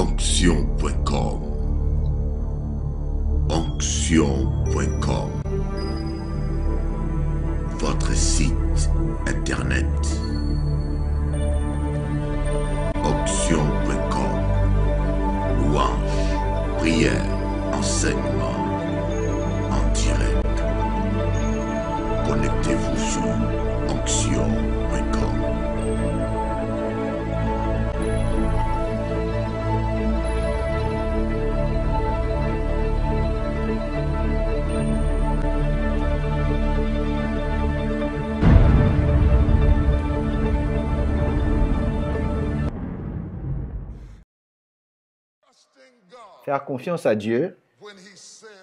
Onction.com. Onction.com. Votre site internet. Onction.com. Louange, prière, enseignement en direct. Connectez-vous sur Onction.com. Faire confiance à Dieu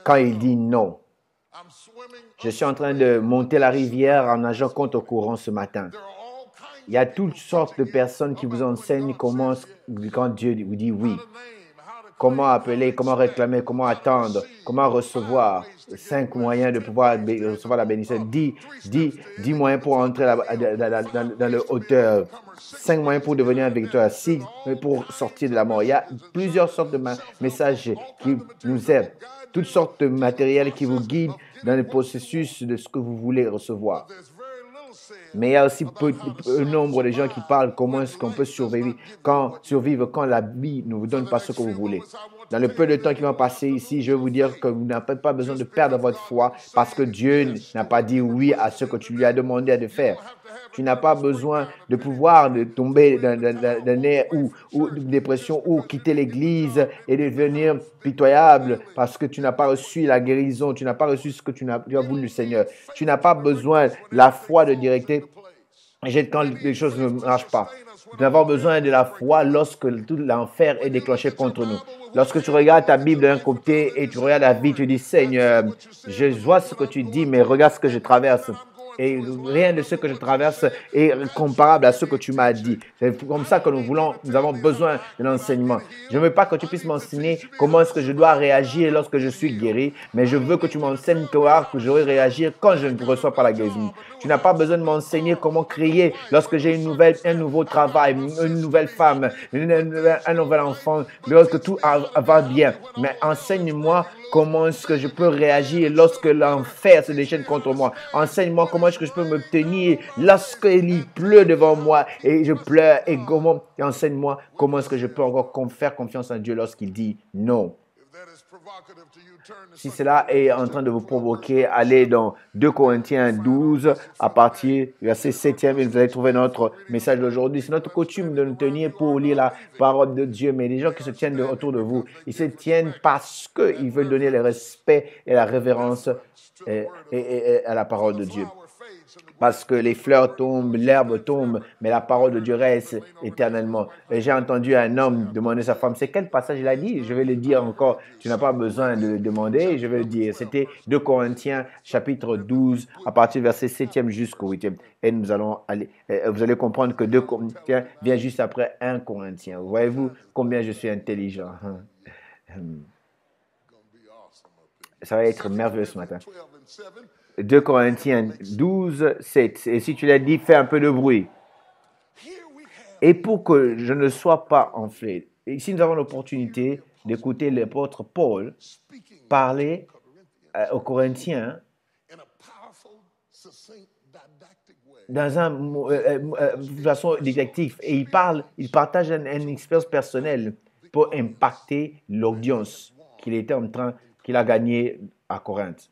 quand il dit non. Je suis en train de monter la rivière en nageant contre courant ce matin. Il y a toutes sortes de personnes qui vous enseignent comment, quand Dieu vous dit oui, comment appeler, comment réclamer, comment attendre, comment recevoir. 5 moyens de pouvoir recevoir la bénédiction. 10 moyens pour entrer dans le hauteur. 5 moyens pour devenir un victoire. 6 pour sortir de la mort. Il y a plusieurs sortes de messages qui nous aident. Toutes sortes de matériels qui vous guident dans le processus de ce que vous voulez recevoir. Mais il y a aussi peu nombre de gens qui parlent comment est-ce qu'on peut survivre quand la vie ne vous donne pas ce que vous voulez. Dans le peu de temps qui va passer ici, je vais vous dire que vous n'avez pas besoin de perdre votre foi parce que Dieu n'a pas dit oui à ce que tu lui as demandé de faire. Tu n'as pas besoin de pouvoir de tomber d'un air ou de dépression ou quitter l'église et devenir pitoyable parce que tu n'as pas reçu la guérison, tu n'as pas reçu ce que tu as voulu, Seigneur. Tu n'as pas besoin de la foi de directer quand les choses ne marchent pas. Nous avons besoin de la foi lorsque tout l'enfer est déclenché contre nous. Lorsque tu regardes ta Bible d'un côté et tu regardes la vie, tu dis, Seigneur, je vois ce que tu dis, mais regarde ce que je traverse. Et rien de ce que je traverse est comparable à ce que tu m'as dit. C'est comme ça que nous avons besoin de l'enseignement. Je ne veux pas que tu puisses m'enseigner comment est-ce que je dois réagir lorsque je suis guéri, mais je veux que tu m'enseignes que je vais réagir quand je ne reçois pas la guérison. Tu n'as pas besoin de m'enseigner comment crier lorsque j'ai un nouveau travail, une nouvelle femme, un nouvel enfant, lorsque tout va bien. Mais enseigne-moi comment est-ce que je peux réagir lorsque l'enfer se déchaîne contre moi. Enseigne-moi comment est-ce que je peux me tenir lorsqu'il pleut devant moi et je pleure. Et enseigne-moi comment est-ce que je peux encore faire confiance en Dieu lorsqu'il dit non. Si cela est en train de vous provoquer, allez dans 2 Corinthiens 12, à partir du verset 7e, et vous allez trouver notre message d'aujourd'hui. C'est notre coutume de nous tenir pour lire la parole de Dieu, mais les gens qui se tiennent autour de vous, ils se tiennent parce qu'ils veulent donner le respect et la révérence à la parole de Dieu. Parce que les fleurs tombent, l'herbe tombe, mais la parole de Dieu reste éternellement. Et j'ai entendu un homme demander à sa femme, c'est quel passage il a dit? Je vais le dire encore, tu n'as pas besoin de le demander, je vais le dire. C'était 2 Corinthiens, chapitre 12, à partir du verset 7e jusqu'au 8e. Et nous allons aller, vous allez comprendre que 2 Corinthiens vient juste après 1 Corinthien. Voyez-vous combien je suis intelligent? Ça va être merveilleux ce matin. 2 Corinthiens 12, 7. Et si tu l'as dit, fais un peu de bruit. Et pour que je ne sois pas enflé, ici nous avons l'opportunité d'écouter l'apôtre Paul parler aux Corinthiens dans une façon didactique. Et il partage une expérience personnelle pour impacter l'audience qu'il a gagnée à Corinthe.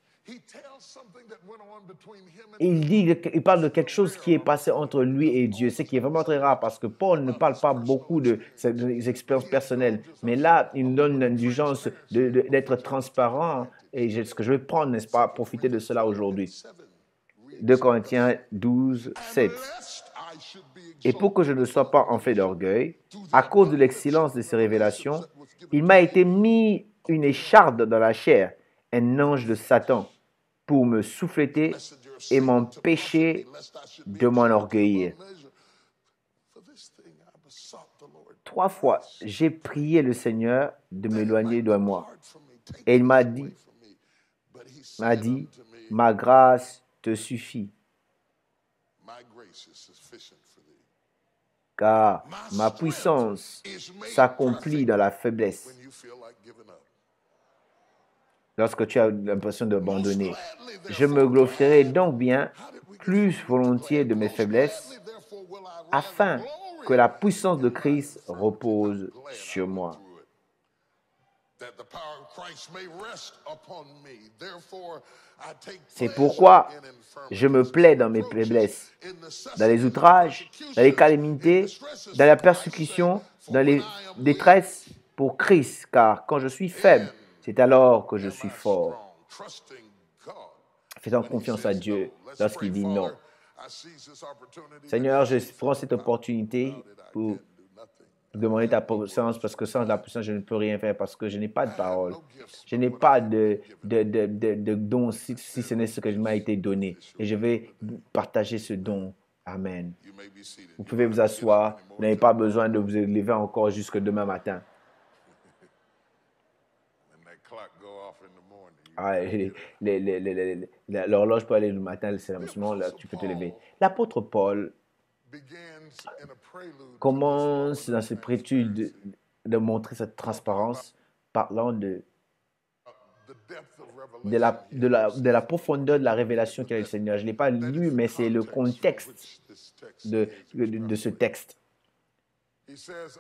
Il parle de quelque chose qui est passé entre lui et Dieu, ce qui est vraiment très rare parce que Paul ne parle pas beaucoup de ses expériences personnelles. Mais là, il nous donne l'indulgence d'être transparent et ce que je vais prendre, n'est-ce pas, profiter de cela aujourd'hui. 2 Corinthiens 12, 7. Et pour que je ne sois pas enflé d'orgueil, à cause de l'excellence de ces révélations, il m'a été mis une écharde dans la chair, un ange de Satan, pour me souffleter et m'empêcher de m'enorgueillir. 3 fois, j'ai prié le Seigneur de m'éloigner de moi. Et il m'a dit, ma grâce te suffit. car ma puissance s'accomplit dans la faiblesse. Lorsque tu as l'impression d'abandonner, je me glorifierai donc bien plus volontiers de mes faiblesses, afin que la puissance de Christ repose sur moi. C'est pourquoi je me plais dans mes faiblesses, dans les outrages, dans les calamités, dans la persécution, dans les détresses pour Christ, car quand je suis faible, c'est alors que je suis fort. Faisant confiance à Dieu lorsqu'il dit non. Seigneur, je prends cette opportunité pour demander ta puissance, parce que sans la puissance, je ne peux rien faire, parce que je n'ai pas de parole. Je n'ai pas de don, si ce n'est ce que m'a été donné. Et je vais partager ce don. Amen. Vous pouvez vous asseoir. Vous n'avez pas besoin de vous lever encore jusque demain matin. L'horloge peut aller le matin, c'est à ce moment-là tu peux te lever. L'apôtre Paul commence dans cette prélude de montrer cette transparence, parlant de la profondeur de la révélation qu'il a eu le Seigneur. Je ne l'ai pas lu, mais c'est le contexte de ce texte.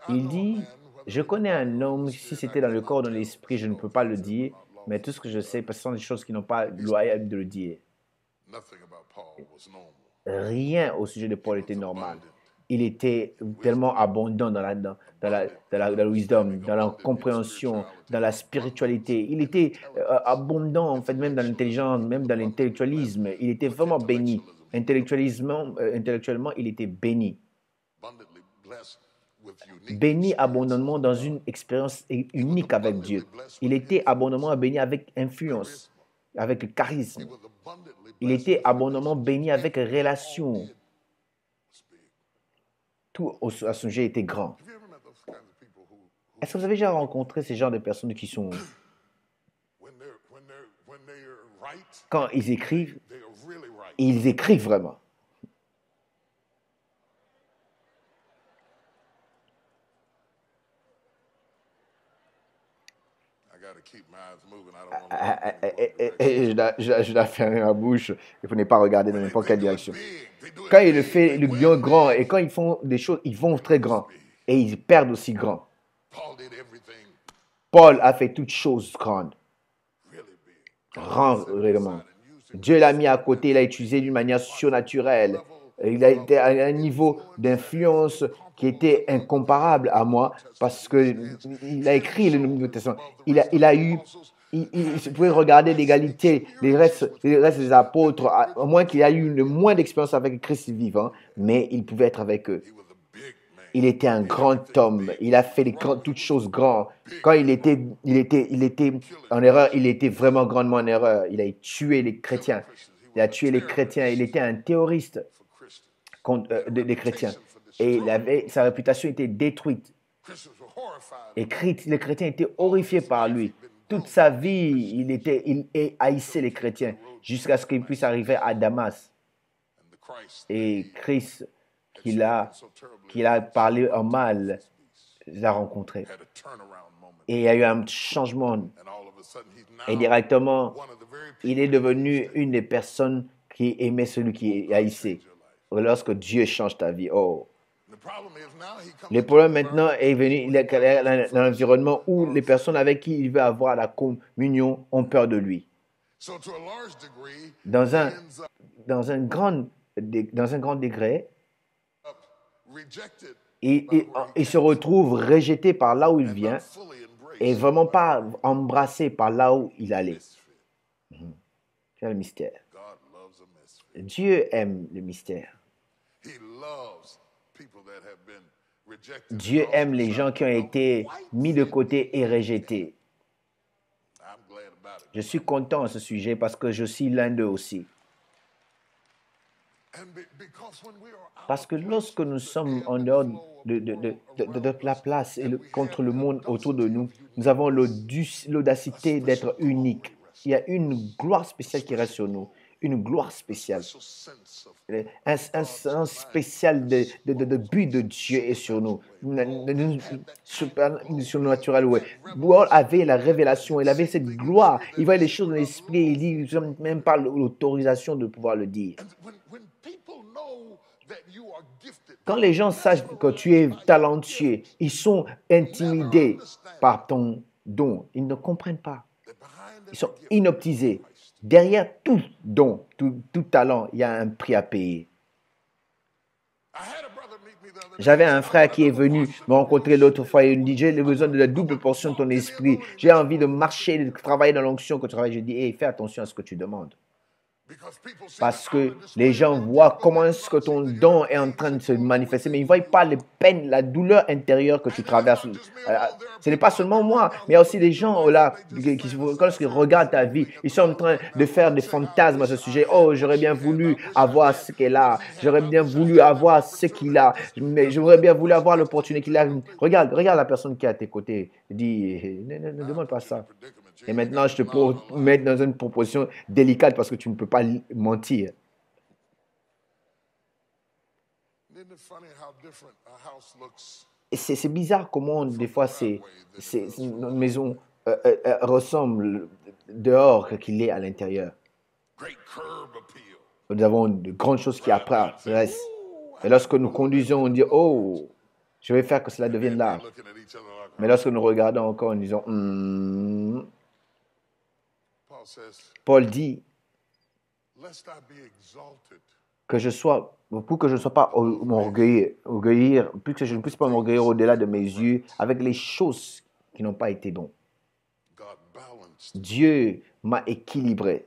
Il dit, je connais un homme, si c'était dans le corps ou dans l'esprit, je ne peux pas le dire, mais tout ce que je sais, parce que ce sont des choses qui n'ont pas loyal de le dire. Rien au sujet de Paul était normal. Il était tellement abondant dans la wisdom, dans la compréhension, dans la spiritualité. Il était abondant, en fait, même dans l'intelligence, même dans l'intellectualisme. Il était vraiment béni. Intellectuellement, il était béni. Béni abondamment dans une expérience unique avec Dieu. Il était abondamment béni avec influence, avec le charisme. Il était abondamment béni avec relation. Tout à son sujet était grand. Est-ce que vous avez déjà rencontré ces genres de personnes qui sont... Quand ils écrivent vraiment. Je dois fermer ma bouche. Il ne faut pas regarder dans n'importe quelle direction. Quand il le fait, le bien grand, et quand ils font des choses, ils vont très grand. Et ils perdent aussi grand. Paul a fait toutes choses grandes. Vraiment. Dieu l'a mis à côté, il l'a utilisé d'une manière surnaturelle. Il a été à un niveau d'influence qui était incomparable à moi parce qu'il a écrit le Nouveau Testament. Il pouvait regarder l'égalité, les restes des apôtres, au moins qu'il a eu le moins d'expérience avec Christ vivant, mais il pouvait être avec eux. Il était un grand homme. Il a fait toutes choses grandes. Quand il était en erreur, il était vraiment grandement en erreur. Il a tué les chrétiens. Il a tué les chrétiens. Il était un terroriste des chrétiens. Et sa réputation était détruite. Et les chrétiens étaient horrifiés par lui. Toute sa vie, il haïssait les chrétiens jusqu'à ce qu'il puisse arriver à Damas. Et Christ, qu'il a parlé en mal, l'a rencontré. Et il y a eu un changement. Et directement, il est devenu une des personnes qui aimait celui qui haïssait. Lorsque Dieu change ta vie, oh. Le problème maintenant est venu dans l'environnement où les personnes avec qui il veut avoir la communion ont peur de lui. Dans un grand degré, il se retrouve rejeté par là où il vient et vraiment pas embrassé par là où il allait. C'est le mystère. Dieu aime le mystère. Dieu aime les gens qui ont été mis de côté et rejetés. Je suis content à ce sujet parce que je suis l'un d'eux aussi. Parce que lorsque nous sommes en dehors de la place et contre le monde autour de nous, nous avons l'audacité d'être uniques. Il y a une gloire spéciale qui reste sur nous, une gloire spéciale. Un sens spécial de but de Dieu est sur nous. Surnaturel, ouais. Paul avait la révélation, il avait cette gloire. Il voyait les choses dans l'esprit, il dit même pas l'autorisation de pouvoir le dire. Quand les gens sachent que tu es talentueux, ils sont intimidés par ton don. Ils ne comprennent pas. Ils sont inoptisés. Derrière tout don, tout talent, il y a un prix à payer. J'avais un frère qui est venu me rencontrer l'autre fois et il me dit, j'ai besoin de la double portion de ton esprit. J'ai envie de marcher, de travailler dans l'onction que tu travailles. Je dis, hey, fais attention à ce que tu demandes. Parce que les gens voient comment est-ce que ton don est en train de se manifester, mais ils ne voient pas les peines, la douleur intérieure que tu traverses. Ce n'est pas seulement moi, mais il y a aussi des gens là, lorsqu'ils regardent ta vie, ils sont en train de faire des fantasmes à ce sujet. Oh, j'aurais bien voulu avoir ce qu'elle a, j'aurais bien voulu avoir ce qu'il a, mais j'aurais bien voulu avoir l'opportunité qu'il a. Regarde la personne qui est à tes côtés. Dis, ne demande pas ça. Et maintenant, je te peux mettre dans une proposition délicate parce que tu ne peux pas mentir. Et c'est bizarre comment des fois notre maison ressemble dehors qu'il est à l'intérieur. Nous avons de grandes choses qui apparaissent. Et lorsque nous conduisons, on dit, oh, je vais faire que cela devienne là. Mais lorsque nous regardons encore, nous disons, Paul dit que je sois, pour que je ne sois pas m'orgueillir, plus que je ne puisse pas m'orgueillir au-delà de mes yeux avec les choses qui n'ont pas été bonnes. Dieu m'a équilibré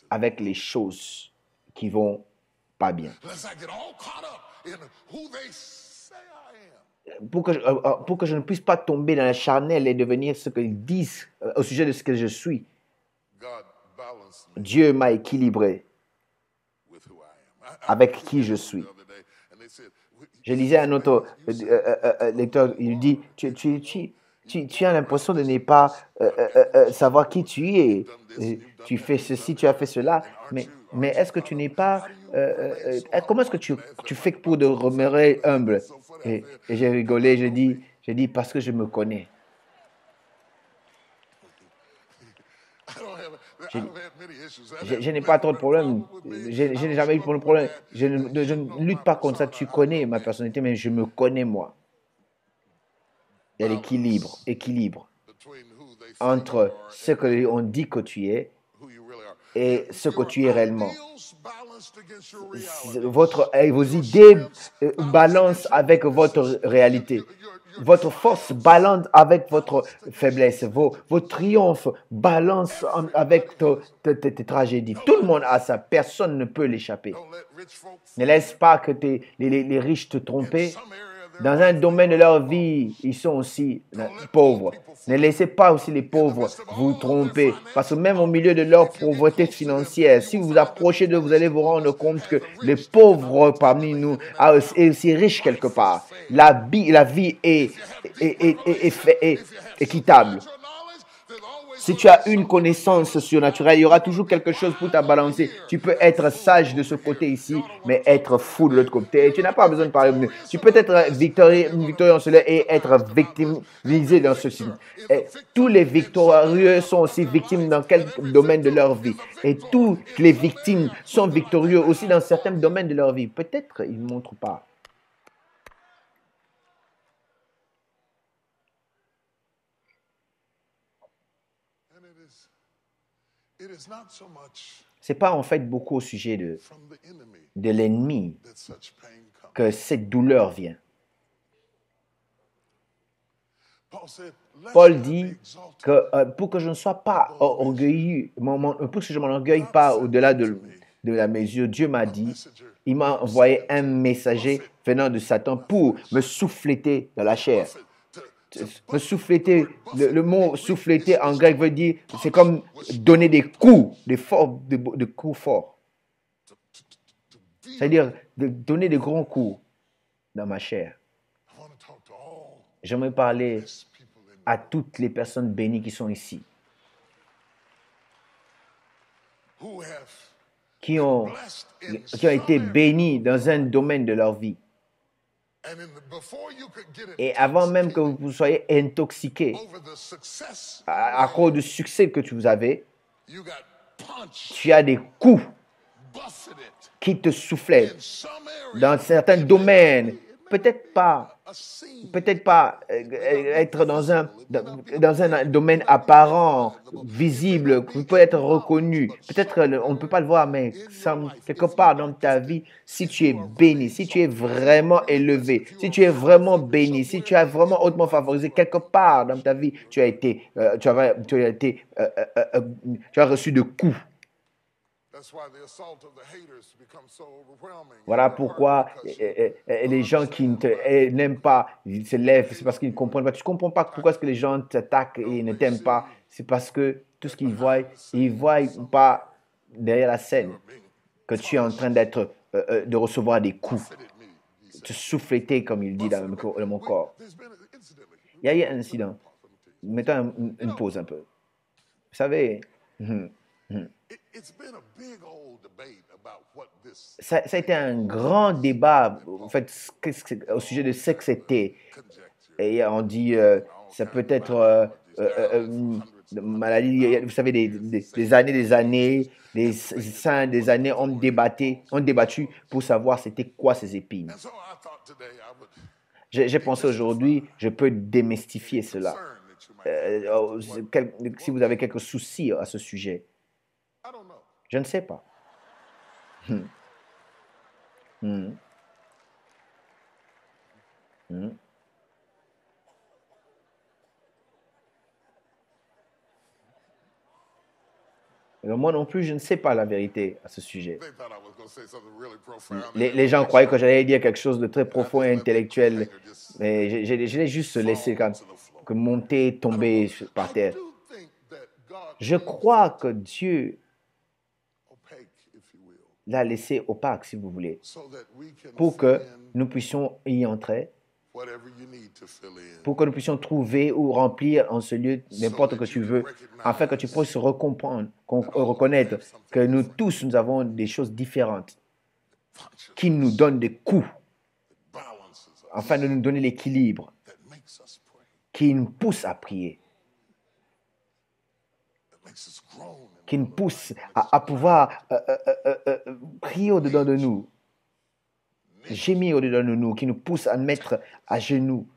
avec les choses qui vont pas bien. Pour que je ne puisse pas tomber dans la charnelle et devenir ce qu'ils disent au sujet de ce que je suis. Dieu m'a équilibré avec qui je suis. Je lisais un autre lecteur, il dit, tu as l'impression de ne pas savoir qui tu es. Tu fais ceci, tu as fait cela, mais est-ce que tu n'es pas... comment est-ce que tu fais pour demeurer humble? Et j'ai rigolé, j'ai dit parce que je me connais. Je n'ai pas trop de problèmes. Je n'ai jamais eu de problème. Je ne lutte pas contre ça. Tu connais ma personnalité, mais je me connais moi. Il y a l'équilibre entre ce qu'on dit que tu es et ce que tu es réellement. Vos idées balancent avec votre réalité. Votre force balance avec votre faiblesse. Vos triomphes balancent avec tes tragédies. Tout le monde a ça. Personne ne peut l'échapper. Ne laisse pas que les riches te trompent. Dans un domaine de leur vie, ils sont aussi pauvres. Ne laissez pas aussi les pauvres vous tromper. Parce que même au milieu de leur pauvreté financière, si vous vous approchez d'eux, vous allez vous rendre compte que les pauvres parmi nous sont aussi riches quelque part. La vie est équitable. Si tu as une connaissance surnaturelle, il y aura toujours quelque chose pour te balancer. Tu peux être sage de ce côté ici, mais être fou de l'autre côté. Tu n'as pas besoin de parler. Tu peux être victorieux en cela et être victimisé dans ceci. Et tous les victorieux sont aussi victimes dans quel domaine de leur vie. Et toutes les victimes sont victorieux aussi dans certains domaines de leur vie. Peut-être ils ne montrent pas. Ce n'est pas en fait beaucoup au sujet de l'ennemi que cette douleur vient. Paul dit que pour que je ne sois pas orgueilleux, pour que je ne m'enorgueille pas au-delà de la mesure, Dieu m'a dit, il m'a envoyé un messager venant de Satan pour me souffléter dans la chair. Me souffléter, le mot souffléter en grec veut dire, c'est comme donner des coups, de coups forts. C'est-à-dire de donner des grands coups dans ma chair. J'aimerais parler à toutes les personnes bénies qui sont ici. qui ont été bénis dans un domaine de leur vie. Et avant même que vous soyez intoxiqué à cause du succès que vous avez, tu as des coups qui te soufflaient dans certains domaines. Peut-être pas être dans un domaine apparent, visible, qui peut être reconnu. Peut-être on ne peut pas le voir, mais quelque part dans ta vie, si tu es béni, si tu es vraiment élevé, si tu es vraiment béni, si tu as vraiment hautement favorisé, quelque part dans ta vie, tu as reçu de coups. Voilà pourquoi les gens qui n'aiment pas, ils se lèvent, c'est parce qu'ils ne comprennent pas. Tu ne comprends pas pourquoi est-ce que les gens t'attaquent et ne t'aiment pas. C'est parce que tout ce qu'ils voient, ils ne voient pas derrière la scène que tu es en train de recevoir des coups, te souffleter, comme il dit dans mon corps. Il y a eu un incident. Mettons une pause un peu. Vous savez, ça a été un grand débat en fait, au sujet de ce que c'était. Et on dit, ça peut être maladie, vous savez, des années, des années ont débattu pour savoir c'était quoi ces épines. J'ai pensé aujourd'hui, je peux démystifier cela. Si vous avez quelques soucis à ce sujet, je ne sais pas. Moi non plus, je ne sais pas la vérité à ce sujet. Les gens croyaient que j'allais dire quelque chose de très profond et intellectuel, mais je l'ai juste laissé monter, tomber par terre. Je crois que Dieu l'a laissé opaque, si vous voulez, pour que nous puissions y entrer, pour que nous puissions trouver ou remplir en ce lieu n'importe que tu veux, afin que tu puisses reconnaître que nous tous, nous avons des choses différentes qui nous donnent des coups, afin de nous donner l'équilibre qui nous pousse à prier, qui nous pousse à pouvoir prier au-dedans de nous, gémir au-dedans de nous, qui nous pousse à mettre à genoux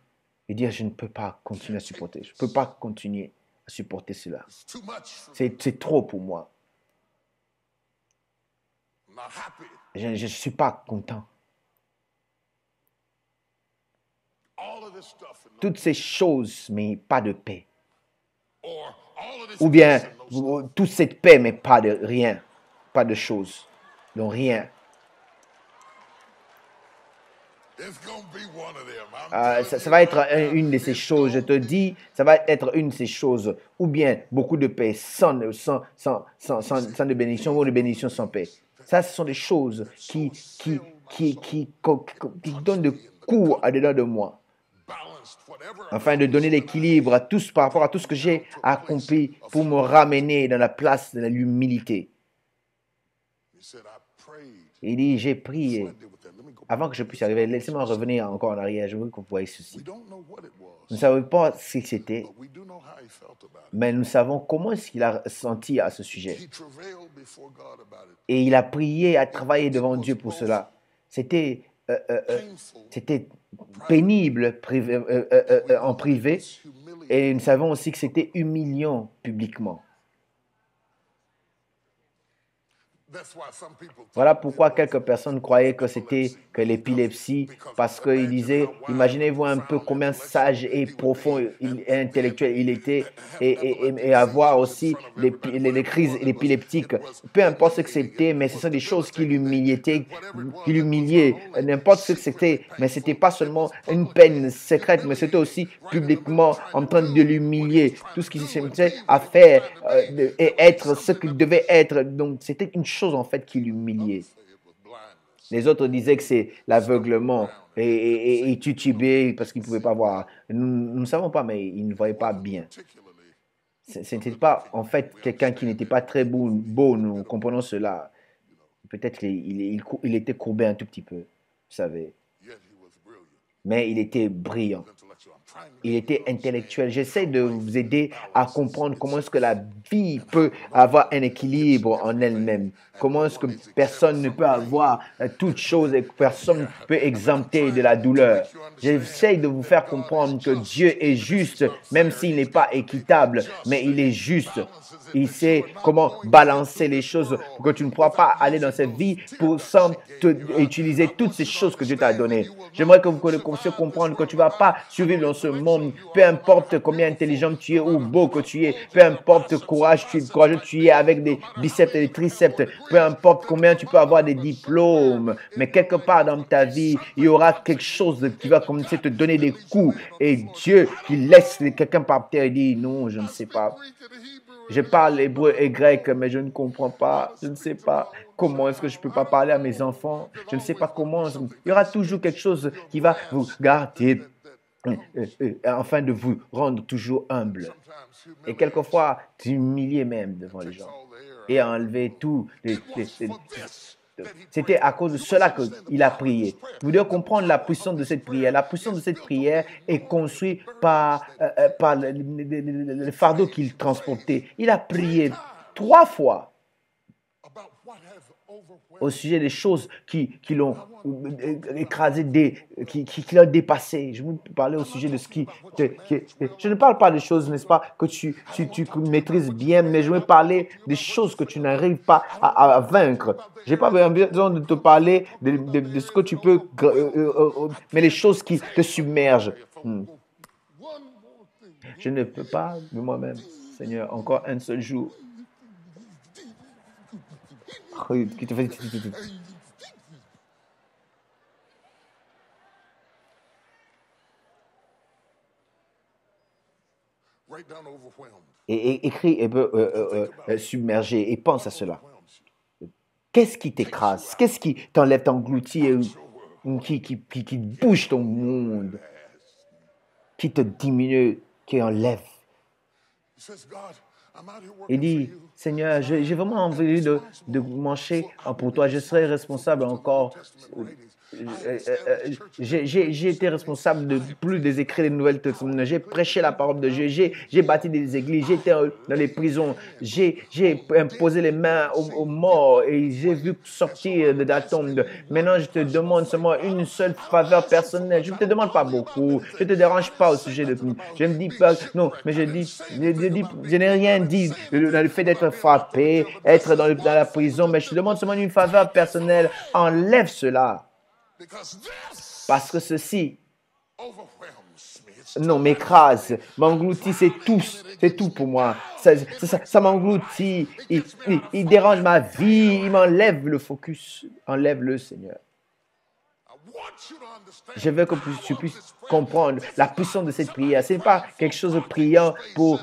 et dire je ne peux pas continuer à supporter, je ne peux pas continuer à supporter cela. C'est trop pour moi. Je ne suis pas content. Toutes ces choses, mais pas de paix. Ou bien, toute cette paix, mais pas de rien. Pas de choses. Donc rien. Ça va être une de ces choses, je te dis, ça va être une de ces choses. Ou bien, beaucoup de paix sans de bénédiction, ou de bénédiction sans paix. Ça, ce sont des choses qui donnent de coups à dedans de moi, afin de donner l'équilibre à tous par rapport à tout ce que j'ai accompli pour me ramener dans la place de l'humilité. Il dit, j'ai prié. Avant que je puisse arriver, laissez-moi revenir encore en arrière. Je veux que vous voyez ceci. Nous ne savons pas ce que c'était, mais nous savons comment est-ce qu'il a senti à ce sujet. Et il a prié, a travaillé devant Dieu pour cela. C'était pénible en privé, et nous savons aussi que c'était humiliant publiquement. Voilà pourquoi quelques personnes croyaient que c'était que l'épilepsie, parce qu'ils disaient, imaginez-vous un peu combien sage et profond et intellectuel il était, et avoir aussi les crises épileptiques. Peu importe ce que c'était, mais ce sont des choses qui l'humiliaient, n'importe ce que c'était, mais ce n'était pas seulement une peine secrète, mais c'était aussi publiquement en train de l'humilier. Tout ce qu'il cherchait à faire et être ce qu'il devait être, donc c'était une chose en fait qui l'humiliait. Les autres disaient que c'est l'aveuglement et titubé parce qu'ils ne pouvaient pas voir. Nous ne savons pas, mais ils ne voyaient pas bien. Ce n'était pas, en fait, quelqu'un qui n'était pas très beau, nous comprenons cela. Peut-être qu'il était courbé un tout petit peu, vous savez. Mais il était brillant. Il était intellectuel. J'essaie de vous aider à comprendre comment est-ce que la vie peut avoir un équilibre en elle-même. Comment est-ce que personne ne peut avoir toute chose et que personne ne peut exempter de la douleur. J'essaie de vous faire comprendre que Dieu est juste, même s'il n'est pas équitable, mais il est juste. Il sait comment balancer les choses pour que tu ne pourras pas aller dans cette vie sans utiliser toutes ces choses que Dieu t'a données. J'aimerais que vous puissiez comprendre que tu ne vas pas survivre dans ce monde, peu importe combien intelligent tu es ou beau que tu es, peu importe courageux tu es avec des biceps et des triceps, peu importe combien tu peux avoir des diplômes, mais quelque part dans ta vie, il y aura quelque chose qui va commencer à te donner des coups et Dieu qui laisse quelqu'un par terre et dit non, je ne sais pas. Je parle hébreu et grec, mais je ne comprends pas. Je ne sais pas comment est-ce que je ne peux pas parler à mes enfants. Je ne sais pas comment. Il y aura toujours quelque chose qui va vous garder afin de vous rendre toujours humble. Et quelquefois, t'humilier même devant les gens. Et enlever tout. C'était à cause de cela qu'il a prié. Vous devez comprendre la puissance de cette prière. La puissance de cette prière est construite par le fardeau qu'il transportait. Il a prié 3 fois au sujet des choses qui l'ont écrasé, qui l'ont dépassé. Je vais vous parler au sujet de ce qui... Je ne parle pas des choses, n'est-ce pas, que tu maîtrises bien, mais je vais parler des choses que tu n'arrives pas à vaincre. Je n'ai pas besoin de te parler de ce que tu peux... mais les choses qui te submergent. Je ne peux pas de moi-même, Seigneur, encore un seul jour. Qui te fait... Et écris submergé et pense à cela. Qu'est-ce qui t'écrase? Qu'est-ce qui t'enlève, t'engloutit, qui bouge ton monde, qui te diminue, qui enlève? Il dit, Seigneur, j'ai vraiment envie de marcher pour toi. Je serai responsable encore. J'ai été responsable de plus des écrits des Nouvelles Testaments. J'ai prêché la parole de Dieu. J'ai bâti des églises. J'ai été dans les prisons. J'ai imposé les mains aux morts et j'ai vu sortir de la tombe. Maintenant, je te demande seulement une seule faveur personnelle. Je ne te demande pas beaucoup. Je ne te dérange pas au sujet de tout. Je ne dis pas, non, mais je n'ai rien dit dans le fait d'être frappé, être dans la prison, mais je te demande seulement une faveur personnelle. Enlève cela. Parce que ceci, non, m'écrase, m'engloutit, c'est tout pour moi. Ça m'engloutit, il dérange ma vie, il m'enlève le focus. Enlève-le, Seigneur. Je veux que tu puisses comprendre la puissance de cette prière. Ce n'est pas quelque chose de priant pour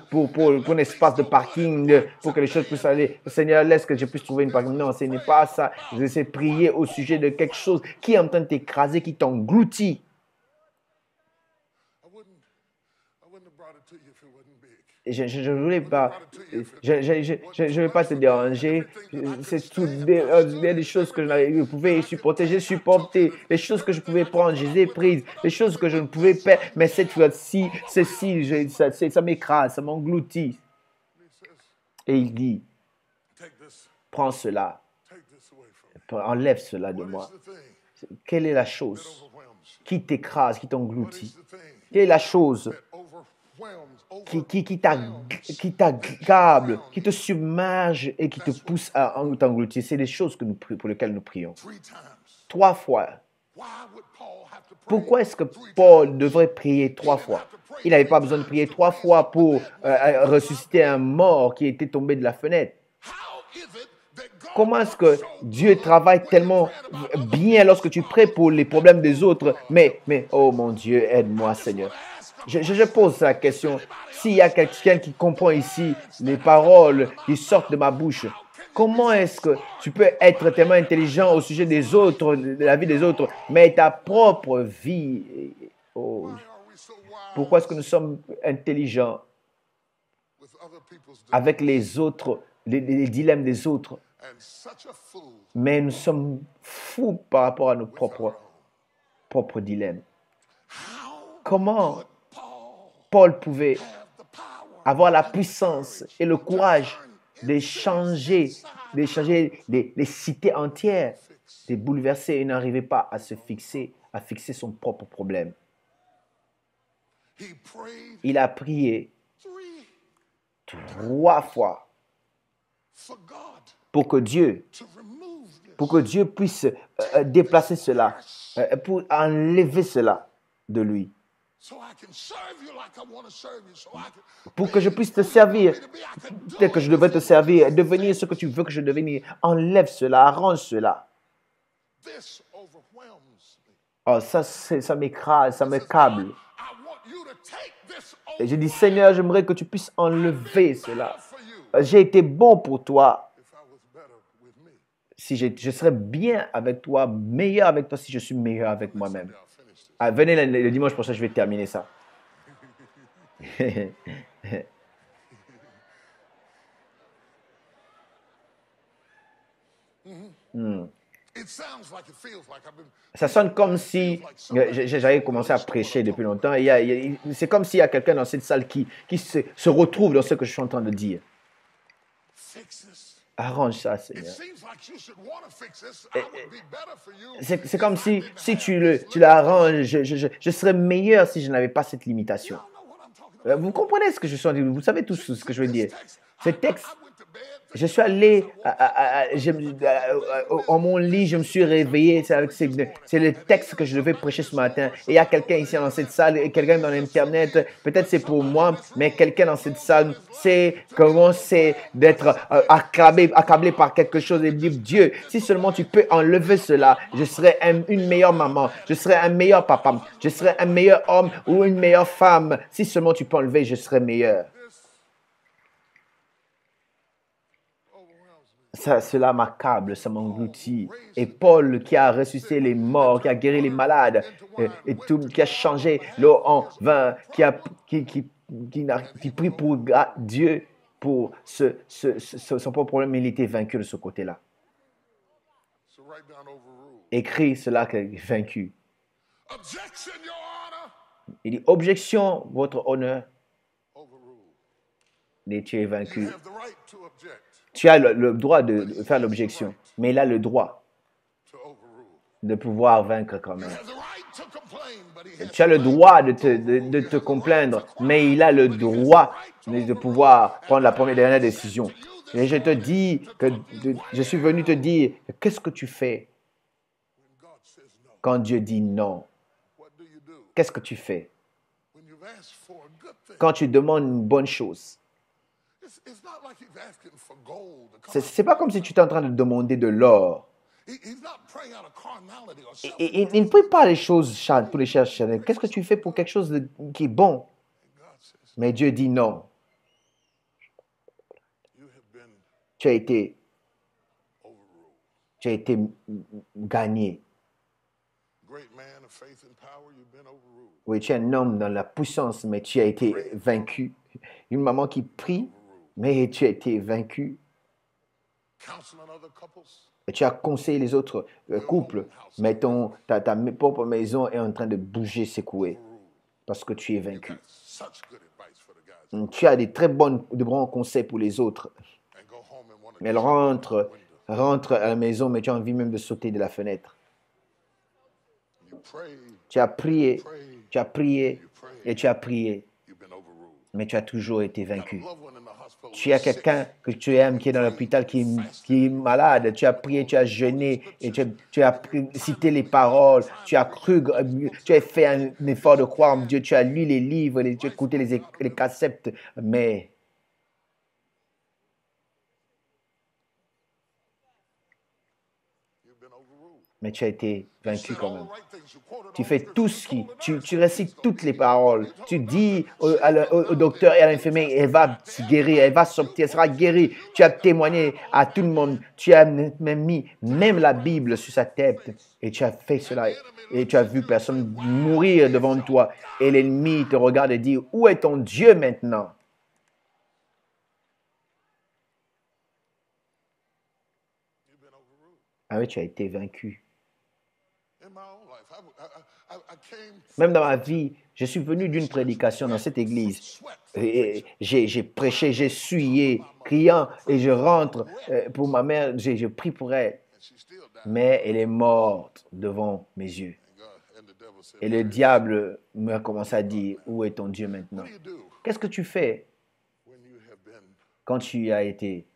un espace de parking, pour que les choses puissent aller. Seigneur, laisse que je puisse trouver une parking. Non, ce n'est pas ça. Je sais prier au sujet de quelque chose qui est en train de t'écraser, qui t'engloutit. Je ne voulais pas, je vais pas te déranger. C'est tout des choses que je pouvais supporter. J'ai supporté les choses que je pouvais prendre, je les ai prises. Les choses que je ne pouvais pas, mais cette fois-ci, ça m'écrase, ça m'engloutit. Et il dit, prends cela, enlève cela de moi. Quelle est la chose qui t'écrase, qui t'engloutit? Quelle est la chose qui t'accable, qui te submerge et qui te pousse à t'engloutir? C'est les choses pour lesquelles nous prions. 3 fois. Pourquoi est-ce que Paul devrait prier 3 fois? Il n'avait pas besoin de prier 3 fois pour ressusciter un mort qui était tombé de la fenêtre. Comment est-ce que Dieu travaille tellement bien lorsque tu pries pour les problèmes des autres? Mais oh mon Dieu, aide-moi, Seigneur. Je pose la question. S'il y a quelqu'un qui comprend ici les paroles qui sortent de ma bouche, comment est-ce que tu peux être tellement intelligent au sujet des autres, de la vie des autres, mais ta propre vie? Oh. Pourquoi est-ce que nous sommes intelligents avec les autres, les dilemmes des autres. Mais nous sommes fous par rapport à nos propres dilemmes. Comment Paul pouvait avoir la puissance et le courage de changer les cités entières, de bouleverser et n'arrivait pas à fixer son propre problème. Il a prié 3 fois pour que Dieu puisse déplacer cela, pour enlever cela de lui. Pour que je puisse te servir, tel que je devrais te servir, devenir ce que tu veux que je devienne. Enlève cela, arrange cela. Oh, ça m'écrase, ça m'accable. Et je dis, Seigneur, j'aimerais que tu puisses enlever cela. J'ai été bon pour toi. Si je serais bien avec toi, meilleur avec toi si je suis meilleur avec moi-même. Ah, venez le dimanche prochain, je vais terminer ça. Ça sonne comme si j'avais commencé à prêcher depuis longtemps. C'est comme s'il y a quelqu'un dans cette salle qui se retrouve dans ce que je suis en train de dire. Arrange ça, Seigneur. C'est comme si tu l'arranges, je serais meilleur si je n'avais pas cette limitation. Vous comprenez ce que je suis en train de dire? Vous savez tout ce que je veux dire. Ce texte, je suis allé en mon lit, je me suis réveillé. C'est le texte que je devais prêcher ce matin. Et il y a quelqu'un ici dans cette salle, et quelqu'un dans l'Internet. Peut-être c'est pour moi, mais quelqu'un dans cette salle sait comment c'est d'être accablé par quelque chose et dire, Dieu, si seulement tu peux enlever cela, je serai une meilleure maman, je serai un meilleur papa, je serai un meilleur homme ou une meilleure femme. Si seulement tu peux enlever, je serai meilleur. Cela m'accable, ça m'engloutit. Et Paul qui a ressuscité les morts, qui a guéri les malades, et tout, qui a changé l'eau en vin, qui prie pour Dieu pour son propre problème, il était vaincu de ce côté-là. Écris cela qui est vaincu. Il dit, objection, votre honneur. Et tu es vaincu. Tu as le droit de faire l'objection, mais il a le droit de pouvoir vaincre quand même. Tu as le droit de te complaindre, mais il a le droit de pouvoir prendre la première et dernière décision. Et je te dis que je suis venu te dire, qu'est-ce que tu fais quand Dieu dit non? Qu'est-ce que tu fais quand tu demandes une bonne chose? C'est pas comme si tu étais en train de demander de l'or. Il ne prie pas les choses pour les chercher. Qu'est-ce que tu fais pour quelque chose qui est bon? Mais Dieu dit non. Tu as été gagné. Oui, tu es un homme dans la puissance, mais tu as été vaincu. Une maman qui prie, mais tu as été vaincu. Et tu as conseillé les autres couples, mais ta propre maison est en train de bouger, secouer, parce que tu es vaincu. Tu as de bons conseils pour les autres. Mais elle rentre à la maison, mais tu as envie même de sauter de la fenêtre. Tu as prié, et tu as prié, mais tu as toujours été vaincu. Tu as quelqu'un que tu aimes qui est dans l'hôpital, qui est malade. Tu as prié, tu as jeûné et tu as cité les paroles. Tu as cru, tu as fait un effort de croire en Dieu. Tu as lu les livres, tu as écouté les cassettes, mais tu as été vaincu quand même. Tu fais tout tu récites toutes les paroles. Tu dis au docteur et à l'infirmière, elle va se guérir, elle va sortir, elle sera guérie. Tu as témoigné à tout le monde. Tu as même mis la Bible sur sa tête. Et tu as fait cela. Et tu as vu personne mourir devant toi. Et l'ennemi te regarde et dit, où est ton Dieu maintenant? Ah oui, tu as été vaincu. In my own life, I came Même dans ma vie, je suis venu d'une prédication dans cette église. Et j'ai prêché, j'ai sué, criant, et je rentre pour ma mère, je prie pour elle. and she still died. Mais elle est morte devant mes yeux. And the devil said, Et le diable m'a commencé à dire, où est ton Dieu maintenant? what do you do Qu'est-ce que tu fais when you have been quand tu as été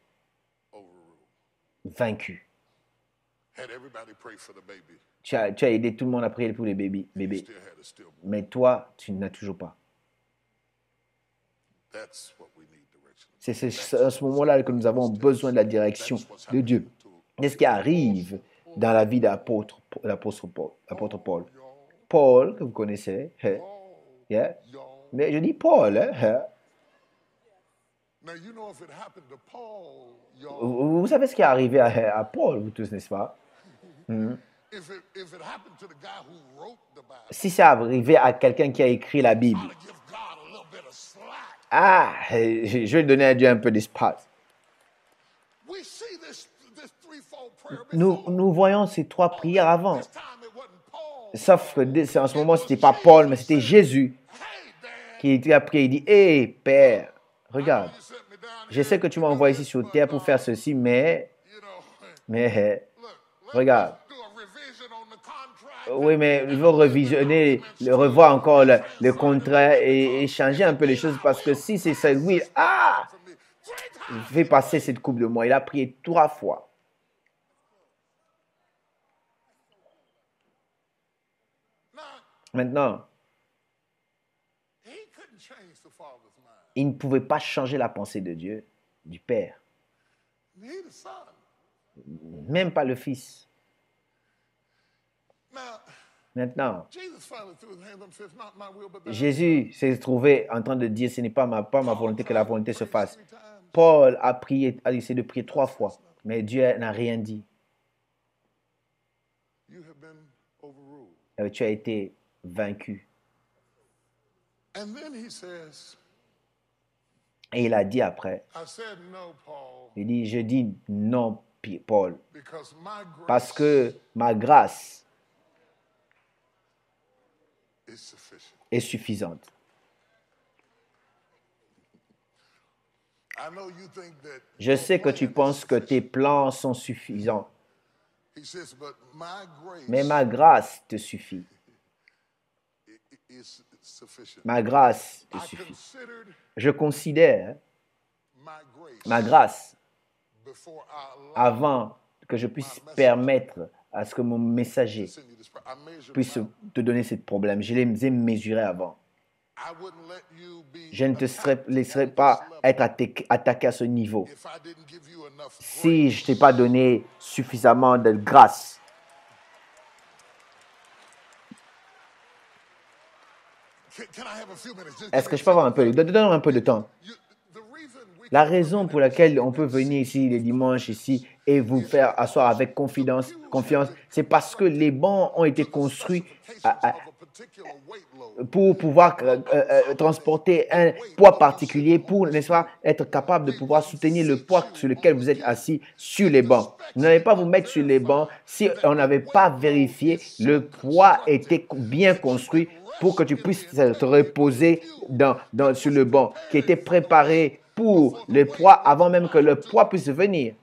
overruled? vaincu? Had everybody pray for the baby. Tu as aidé tout le monde à prier pour les bébés, You bébés. still had a stillborn. Mais toi, tu n'as toujours pas. That's what we need direction. C'est à ce moment-là que nous avons besoin de la direction de Dieu. C'est ce qui arrive dans la vie d'apôtre Paul. Paul, que vous connaissez, yeah. Mais je dis Paul. Now you know if it happened to Paul, y'all, Vous savez ce qui est arrivé à Paul, vous tous, n'est-ce pas? if it happened to the guy who wrote the Bible, Si c'est arrivé à quelqu'un qui a écrit la Bible, to give God a little bit of slack. je vais donner à Dieu un peu d'espace. We see this threefold prayer Nous, before. nous voyons ces trois prières avant. This time it wasn't Paul. Sauf que en ce moment, ce n'était pas Paul, mais c'était Jésus Hey, Dad, qui était prié. Il dit, hé, Père, regarde, you sent me down je here. sais que tu m'as envoyé ici sur terre pour faire ceci, mais, You know, mais, look, regarde. let's do a revision on the contract. Oui, mais il faut revisionner, revoir encore le contrat et changer un peu les choses parce que si c'est ça, oui, For me. 3 times. fais passer cette coupe de moi. Il a prié 3 fois. Now, Maintenant, he couldn't change the Father's mind. il ne pouvait pas changer la pensée de Dieu, du Père, He the Son. même pas le Fils. Now, Maintenant, Jesus finally threw his hands up and says, "Not my will, but thine." Jésus s'est trouvé en train de dire, ce n'est pas ma volonté que la volonté se fasse. 3 times. Paul a essayé de prier 3 fois, mais Dieu n'a rien dit. You have been overruled. Tu as été vaincu. And then he says, Et il a dit après, I said no, Paul, il dit, je dis non, Paul, because my grace parce que ma grâce is sufficient. est suffisante. I know you think that Je sais que tu penses que tes plans sont suffisants, he says, but my grace mais ma grâce te suffit. is sufficient. Ma grâce te I suffit. considered Je considère my grace ma grâce before I allowed avant que je puisse permettre à ce que mon messager to send you this prayer. I measured puisse mine. te donner ce problème. Je les ai mesurés avant. I wouldn't let you be Je ne te attacked laisserai at pas this level être attaqué à ce niveau if I didn't give you enough si grace. je ne t'ai pas donné suffisamment de grâce. Can I have a few minutes? Just Est-ce give que me je peux avoir un peu, donne-moi un peu de temps. the reason we La raison pour laquelle on peut venir ici les dimanches ici et vous faire asseoir avec confiance, c'est parce que les bancs ont été construits of a particular weight load. pour pouvoir transporter un poids particulier, pour, n'est-ce pas, être capable de pouvoir soutenir le poids sur lequel vous êtes assis sur les bancs. Vous n'allez pas vous mettre sur les bancs si on n'avait pas vérifié le poids était bien construit pour que tu puisses te reposer sur le banc, qui était préparé pour le poids avant même que le poids puisse venir.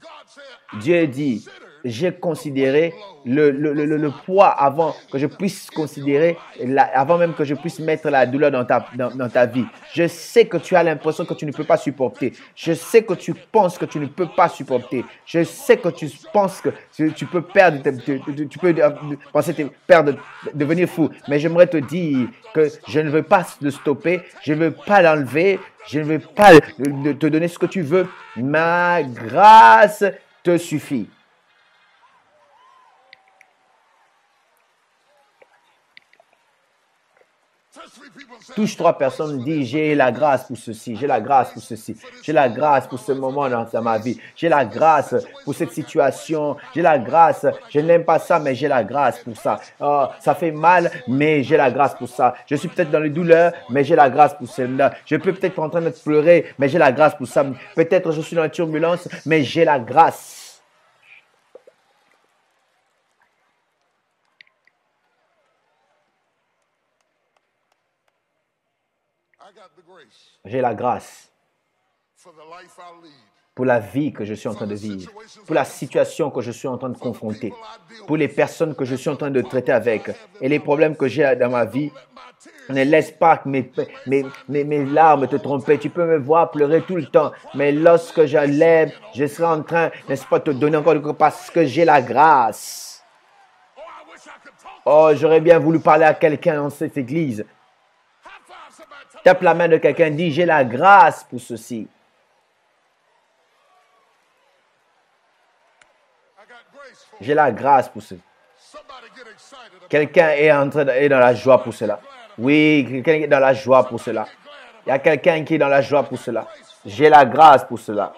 God said, Dieu dit, j'ai considéré le poids avant que je puisse considérer, avant même que je puisse mettre la douleur dans ta vie. Je sais que tu as l'impression que tu ne peux pas supporter. Je sais que tu penses que tu ne peux pas supporter. Je sais que tu penses que tu peux perdre, tu peux penser perdre, devenir fou. Mais j'aimerais te dire que je ne veux pas le stopper, je ne veux pas l'enlever, je ne veux pas te donner ce que tu veux. Ma grâce te suffit. touch 3 people and say, Touche 3 personnes, dis j'ai la grâce pour ceci, j'ai la grâce pour ceci, j'ai la grâce pour ce moment dans ma vie, j'ai la grâce pour cette situation, j'ai la grâce, je n'aime pas ça mais j'ai la grâce pour ça. Oh, ça fait mal mais j'ai la grâce pour ça. Je suis peut-être dans les douleurs mais j'ai la grâce pour celle-là. Je peux peut-être en train de pleurer mais j'ai la grâce pour ça. Peut-être je suis dans la turbulence mais j'ai la grâce. J'ai la grâce pour la vie que je suis en train de vivre, pour la situation que je suis en train de confronter, pour les personnes que je suis en train de traiter avec et les problèmes que j'ai dans ma vie. Ne laisse pas que mes larmes te tromper. Tu peux me voir pleurer tout le temps, mais lorsque je lève, je serai en train, n'est-ce pas, de te donner encore quelque chose parce que j'ai la grâce. Oh, j'aurais bien voulu parler à quelqu'un dans cette église. Tape la main de quelqu'un, dis, j'ai la grâce pour ceci. J'ai la grâce pour cela. Quelqu'un est dans la joie pour cela. Oui, quelqu'un est dans la joie pour cela. Il y a quelqu'un qui est dans la joie pour cela. J'ai la grâce pour cela.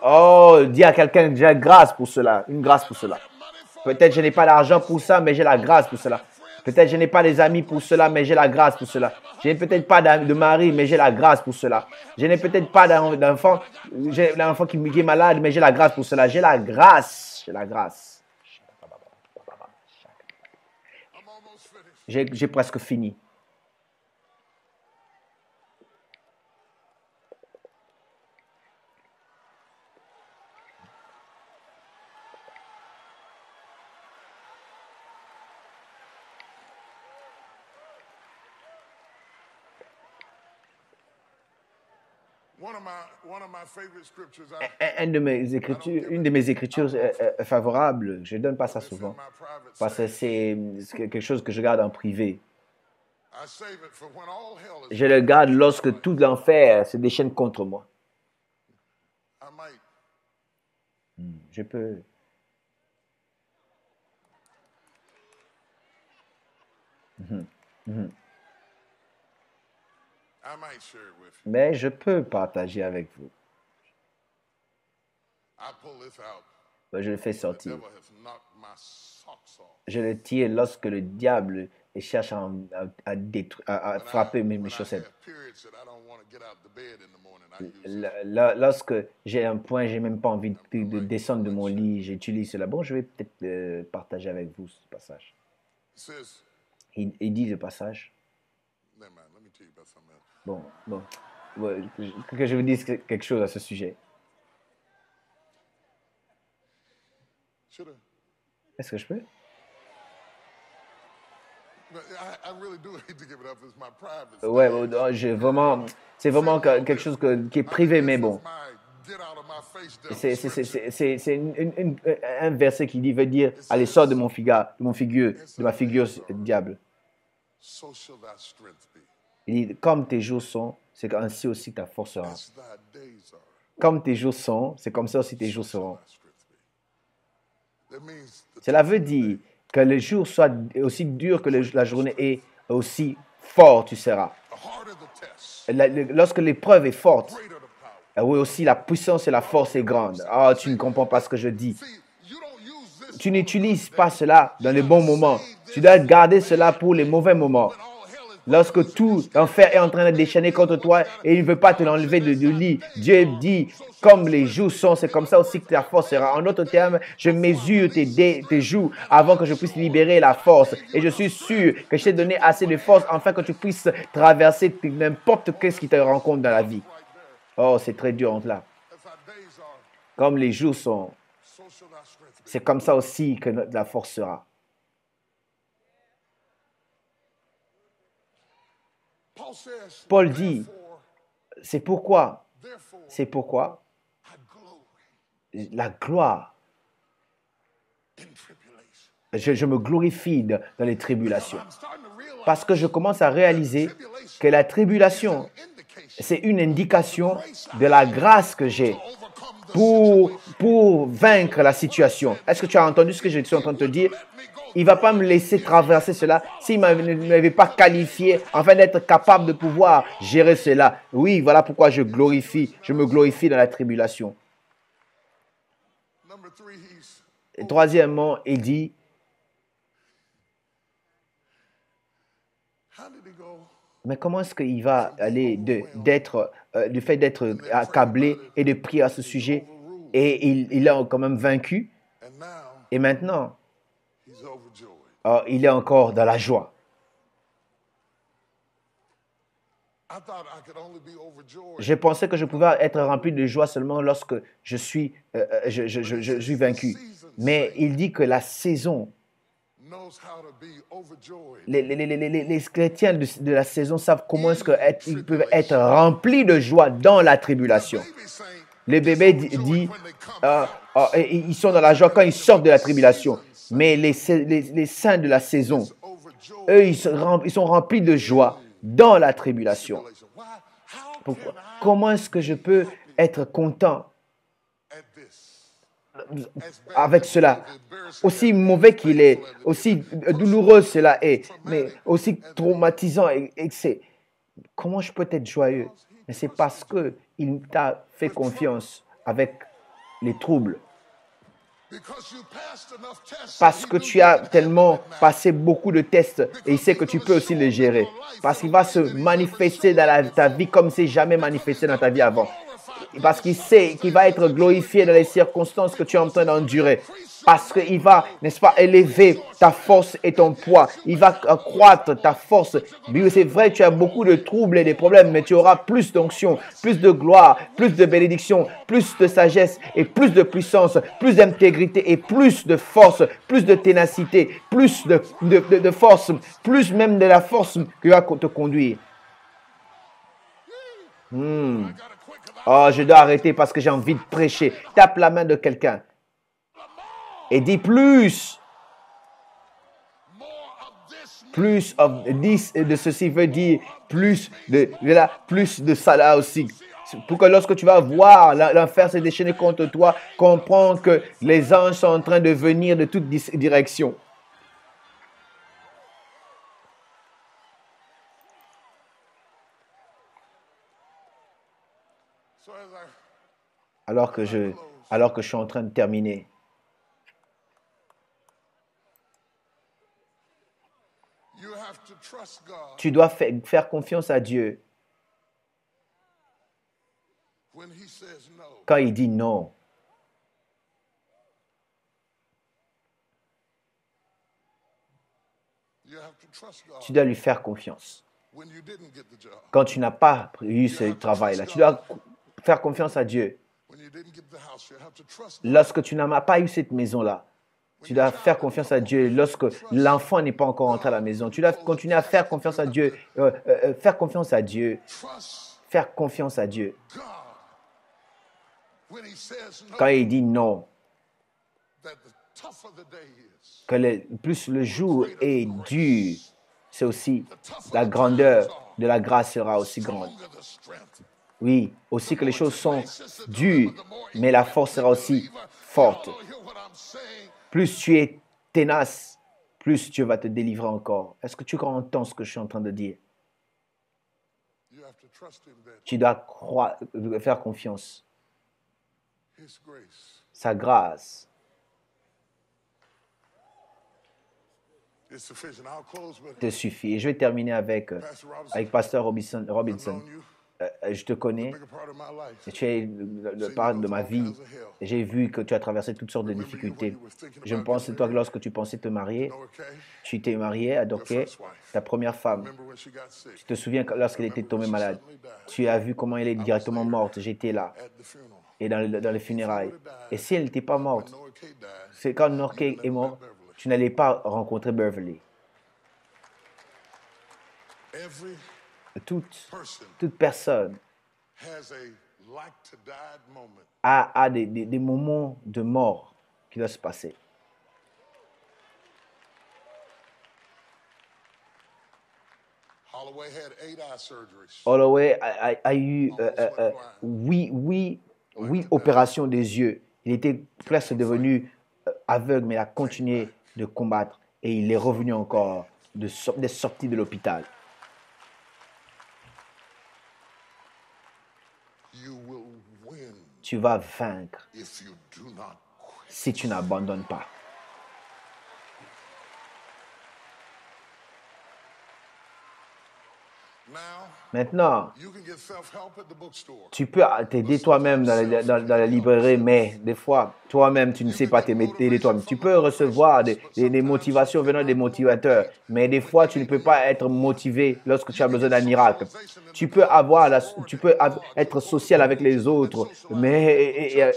Oh, dis à quelqu'un, j'ai la grâce pour cela. Une grâce pour cela. Peut-être je n'ai pas l'argent pour ça, mais j'ai la grâce pour cela. Peut-être je n'ai pas les amis pour cela, mais j'ai la grâce pour cela. Je n'ai peut-être pas de mari, mais j'ai la grâce pour cela. Je n'ai peut-être pas d'enfant. J'ai un enfant qui est malade, mais j'ai la grâce pour cela. J'ai la grâce. J'ai la grâce. J'ai presque fini. Une de mes écritures favorables, je ne donne pas ça souvent, parce que c'est quelque chose que je garde en privé. Je le garde lorsque tout l'enfer se déchaîne contre moi. Je peux. Mais je peux partager avec vous. Je le fais sortir. Je le tire lorsque le diable cherche à frapper mes chaussettes. Lorsque j'ai un point, je n'ai même pas envie de descendre de mon lit, j'utilise cela. Bon, je vais peut-être partager avec vous ce passage. Il dit ce passage. Bon, que je vous dise quelque chose à ce sujet. Est-ce que je peux? Ouais, c'est vraiment quelque chose qui est privé, mais bon. C'est un verset qui veut dire, allez, sors de ma figure, diable. Il dit, comme tes jours sont, c'est ainsi aussi ta force sera. Comme tes jours sont, c'est comme ça aussi tes jours seront. Cela veut dire que le jour soit aussi dur que la journée est, aussi fort tu seras. Lorsque l'épreuve est forte, oui, aussi la puissance et la force est grande. Ah, tu ne comprends pas ce que je dis. Tu n'utilises pas cela dans les bons moments. Tu dois garder cela pour les mauvais moments. Lorsque tout l'enfer est en train de déchaîner contre toi et il ne veut pas te l'enlever du lit, Dieu dit, comme les jours sont, c'est comme ça aussi que ta force sera. En d'autres termes, je mesure tes jours avant que je puisse libérer la force. Et je suis sûr que je t'ai donné assez de force afin que tu puisses traverser n'importe ce qui te rencontre dans la vie. Oh, c'est très dur entre là. Comme les jours sont, c'est comme ça aussi que la force sera. Paul dit, c'est pourquoi la gloire, je me glorifie dans les tribulations. Parce que je commence à réaliser que la tribulation, c'est une indication de la grâce que j'ai pour vaincre la situation. Est-ce que tu as entendu ce que je suis en train de te dire? Il ne va pas me laisser traverser cela s'il ne m'avait pas qualifié afin d'être capable de pouvoir gérer cela. Oui, voilà pourquoi je me glorifie dans la tribulation. Et troisièmement, il dit, mais comment est-ce qu'il va aller du fait d'être accablé et de prier à ce sujet et il a quand même vaincu et maintenant, il est encore dans la joie. Je pensais que je pouvais être rempli de joie seulement lorsque je suis vaincu. Mais il dit que la saison, les chrétiens de la saison savent comment est-ce qu'ils peuvent être remplis de joie dans la tribulation. Le bébé dit, ils sont dans la joie quand ils sortent de la tribulation. Mais les saints de la saison, eux, ils sont remplis de joie dans la tribulation. Pourquoi? Comment est-ce que je peux être content avec cela? Aussi mauvais qu'il est, aussi douloureux cela est, mais aussi traumatisant et c'est. Comment je peux être joyeux? Mais c'est parce qu'il t'a fait confiance avec les troubles. Parce que tu as tellement passé beaucoup de tests et il sait que tu peux aussi les gérer. Parce qu'il va se manifester dans ta vie comme c'est jamais manifesté dans ta vie avant. Parce qu'il sait qu'il va être glorifié dans les circonstances que tu es en train d'endurer. Parce qu'il va, n'est-ce pas, élever ta force et ton poids. Il va accroître ta force. C'est vrai, tu as beaucoup de troubles et de problèmes, mais tu auras plus d'onction, plus de gloire, plus de bénédiction, plus de sagesse et plus de puissance, plus d'intégrité et plus de force, plus de ténacité, plus de force, plus même de la force qui va te conduire. Oh, je dois arrêter parce que j'ai envie de prêcher. Tape la main de quelqu'un. Et dis plus. Plus de ceci veut dire plus de ça là aussi. Pour que lorsque tu vas voir l'enfer se déchaîner contre toi, comprends que les anges sont en train de venir de toutes directions. Alors que je suis en train de terminer. Tu dois faire confiance à Dieu quand il dit non. Tu dois lui faire confiance. Quand tu n'as pas eu ce travail-là, tu dois faire confiance à Dieu. Lorsque tu n'as pas eu cette maison-là, tu dois faire confiance à Dieu. Lorsque l'enfant n'est pas encore entré à la maison, tu dois continuer à faire confiance à Dieu. Faire confiance à Dieu. Faire confiance à Dieu. Quand il dit non, que plus le jour est dur, c'est aussi la grandeur de la grâce sera aussi grande. Oui, aussi que les choses sont dures, mais la force sera aussi forte. Plus tu es tenace, plus Dieu va te délivrer encore. Est-ce que tu entends ce que je suis en train de dire? Tu dois faire confiance. Sa grâce te suffit. Et je vais terminer avec Pasteur Robinson. Je te connais, tu es le part de ma vie. J'ai vu que tu as traversé toutes sortes de difficultés. Je me pense, toi, lorsque tu pensais te marier, tu t'es marié à Dorcas, ta première femme. Tu te souviens lorsqu'elle était tombée malade. Tu as vu comment elle est directement morte. J'étais là, et dans les funérailles. Et si elle n'était pas morte, c'est quand Norkay est mort, tu n'allais pas rencontrer Beverly. Toute personne a des moments de mort qui doivent se passer. Holloway a eu 8 opérations des yeux. Il était presque devenu aveugle, mais il a continué de combattre et il est revenu encore des sorties de l'hôpital. Tu vas vaincre si tu n'abandonnes pas. Maintenant, you can get self-help at the bookstore. tu peux t'aider toi-même dans la librairie, mais des fois, toi-même, tu ne sais pas t'aider toi-même. Tu peux recevoir des motivations venant des motivateurs, mais des fois, tu ne peux pas être motivé lorsque tu as besoin d'un miracle. Tu peux être social avec les autres, mais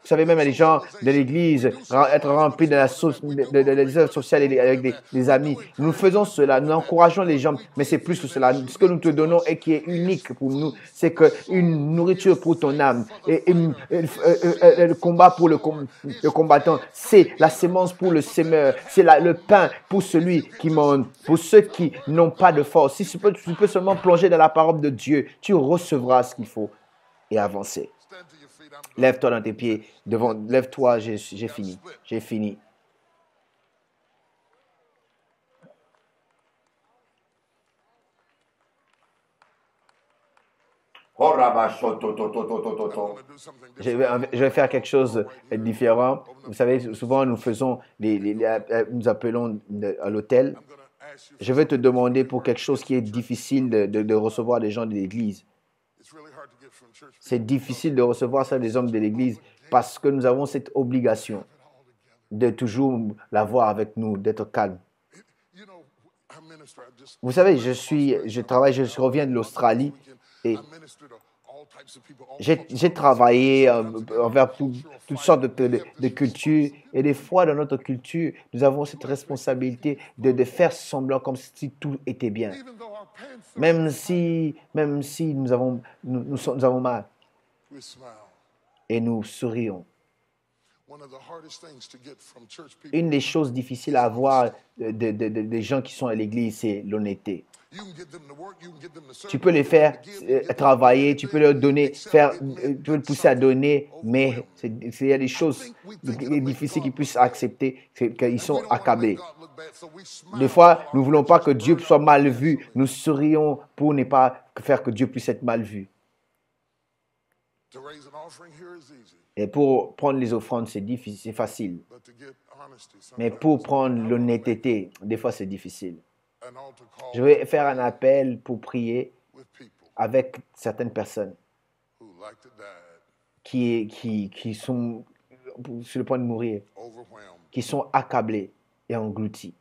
vous savez, même les gens de l'église, être remplis de des œuvres sociales avec des amis. Nous faisons cela, nous encourageons les gens, mais c'est plus que cela. Ce que nous te donnons et qui est unique pour nous, c'est qu'une nourriture pour ton âme et le combat pour le combattant, c'est la sémence pour le semeur, c'est le pain pour celui qui mange, pour ceux qui n'ont pas de force. Si tu peux seulement plonger dans la parole de Dieu, tu recevras ce qu'il faut et avancer. Stand to your feet. Lève-toi dans tes pieds. Lève-toi, j'ai fini. J'ai fini. Je vais faire quelque chose de différent. Vous savez, souvent nous appelons à l'hôtel. Je vais te demander pour quelque chose qui est difficile de recevoir des gens de l'église. C'est difficile de recevoir ça des hommes de l'église parce que nous avons cette obligation de toujours l'avoir avec nous, d'être calme. Vous savez, je reviens de l'Australie et j'ai travaillé envers toutes sortes de cultures et des fois dans notre culture, nous avons cette responsabilité de faire semblant comme si tout était bien. Même si nous avons mal et nous sourions. Une des choses difficiles à avoir des gens qui sont à l'église, c'est l'honnêteté. Tu peux les faire travailler, tu peux leur donner, tu peux les pousser à donner, mais il y a des choses difficiles qu'ils puissent accepter, qu'ils sont accablés. Des fois, nous ne voulons pas que Dieu soit mal vu, nous sourions pour ne pas faire que Dieu puisse être mal vu. Et pour prendre les offrandes, c'est difficile, c'est facile. Mais pour prendre l'honnêteté, des fois c'est difficile. Je vais faire un appel pour prier avec certaines personnes qui sont sur le point de mourir, qui sont accablés et engloutis,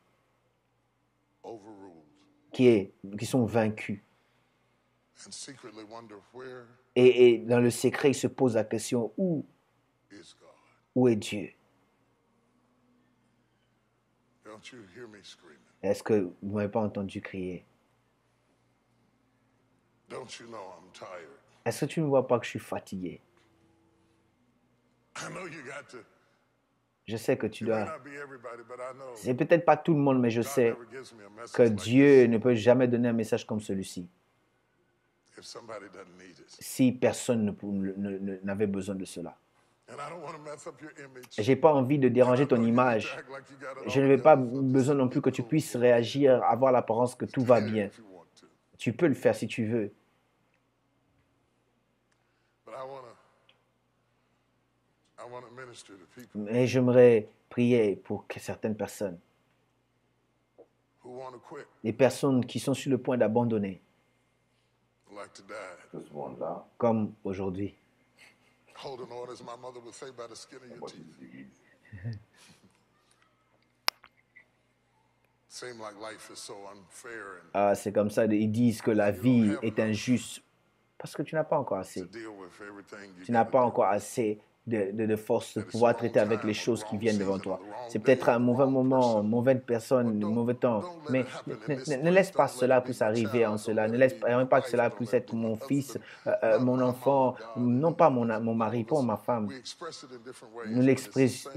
qui sont vaincus. Et dans le secret, ils se posent la question, où est Dieu? Est-ce que vous ne m'avez pas entendu crier? Est-ce que tu ne vois pas que je suis fatigué? Je sais que tu dois... C'est peut-être pas tout le monde, mais je sais que Dieu ne peut jamais donner un message comme celui-ci si personne n'avait besoin de cela. Je n'ai pas envie de déranger ton image. Je n'avais pas besoin non plus que tu puisses réagir, avoir l'apparence que tout va bien. Tu peux le faire si tu veux. Mais j'aimerais prier pour certaines personnes. Les personnes qui sont sur le point d'abandonner. Comme aujourd'hui. C'est comme ça, ils disent que la vie est injuste parce que tu n'as pas encore assez. Tu n'as pas encore assez de force de pouvoir traiter avec les choses qui viennent devant toi. C'est peut-être un mauvais moment, une mauvaise personne, un mauvais temps, mais ne laisse pas cela puisse arriver en cela. Ne laisse pas que cela puisse être mon fils, mon enfant, non pas mon mari, pas ma femme. Nous l'expressons.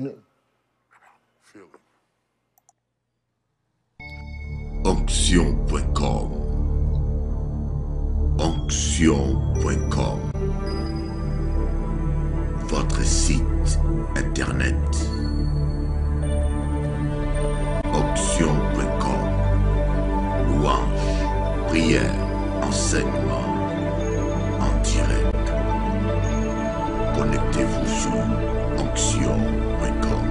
Onction.com. Onction.com. Votre site internet. Onction.com. Louange, prière, enseignement en direct. Connectez-vous sur Onction.com.